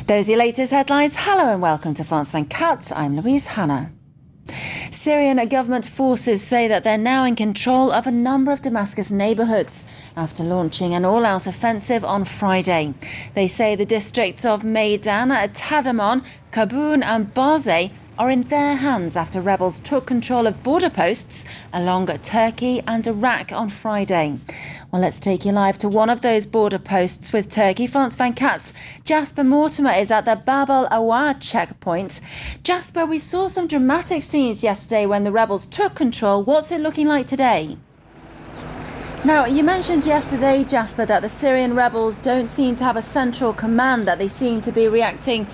Those are your latest headlines. Hello and welcome to France 24. I'm Louise Hannah. Syrian government forces say that they're now in control of a number of Damascus neighbourhoods after launching an all-out offensive on Friday. They say the districts of Maidan, Tadamon, Kaboun and Bazeh are in their hands after rebels took control of border posts along Turkey and Iraq on Friday. Well, let's take you live to one of those border posts with Turkey. France 24's Jasper Mortimer is at the Bab al-Awar checkpoint. Jasper, we saw some dramatic scenes yesterday when the rebels took control. What's it looking like today? Now, you mentioned yesterday, Jasper, that the Syrian rebels don't seem to have a central command, that they seem to be reacting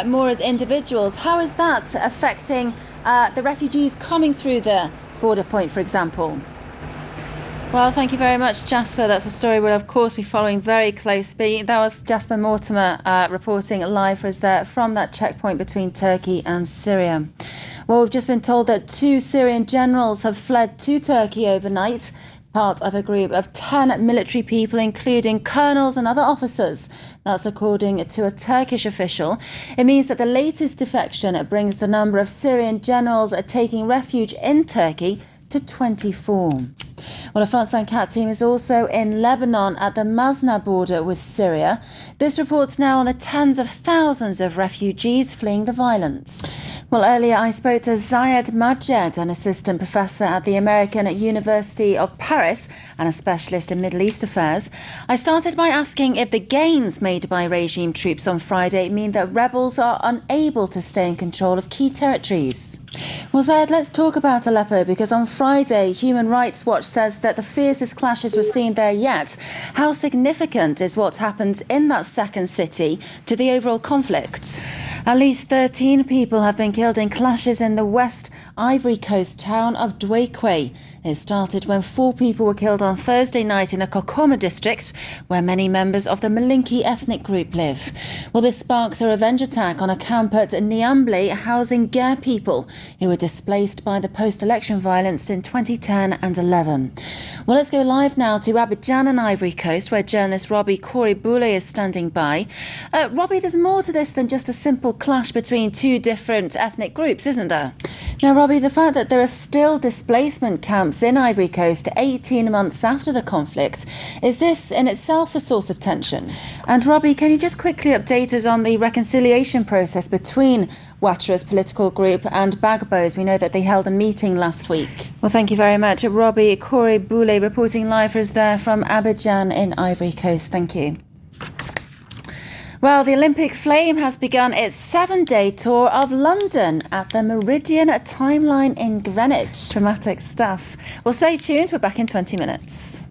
more as individuals. How is that affecting the refugees coming through the border point, for example? Well, thank you very much, Jasper. That's a story we'll, of course, be following very closely. That was Jasper Mortimer reporting live for us there from that checkpoint between Turkey and Syria. Well, we've just been told that 2 Syrian generals have fled to Turkey overnight, part of a group of 10 military people, including colonels and other officers. That's according to a Turkish official. It means that the latest defection brings the number of Syrian generals taking refuge in Turkey to 24. Well, a France 24 team is also in Lebanon at the Masna border with Syria. This reports now on the tens of thousands of refugees fleeing the violence. Well, earlier I spoke to Zayed Majed, an assistant professor at the American University of Paris and a specialist in Middle East affairs. I started by asking if the gains made by regime troops on Friday mean that rebels are unable to stay in control of key territories. Well, Zayed, let's talk about Aleppo, because on Friday, Human Rights Watch says that the fiercest clashes were seen there yet. How significant is what happened in that second city to the overall conflict? At least 13 people have been killed in clashes in the West Ivory Coast town of Douekwe. It started when 4 people were killed on Thursday night in a Kokoma district, where many members of the Malinke ethnic group live. Well, this sparked a revenge attack on a camp at Niamble housing Ger people who were displaced by the post-election violence in 2010 and 11. Well, let's go live now to Abidjan and Ivory Coast, where journalist Robbie Corey-Boulay is standing by. Robbie, there's more to this than just a simple clash between 2 different ethnic groups, isn't there? Now, Robbie, the fact that there are still displacement camps in Ivory Coast 18 months after the conflict, is this in itself a source of tension? And Robbie, can you just quickly update us on the reconciliation process between Ouattara's political group and Gbagbo's? We know that they held a meeting last week. Well, thank you very much. Robbie Corey-Boulay reporting live for us there from Abidjan in Ivory Coast. Thank you. Well, the Olympic Flame has begun its 7-day tour of London at the Meridian Timeline in Greenwich. Dramatic stuff. Well, stay tuned. We're back in 20 minutes.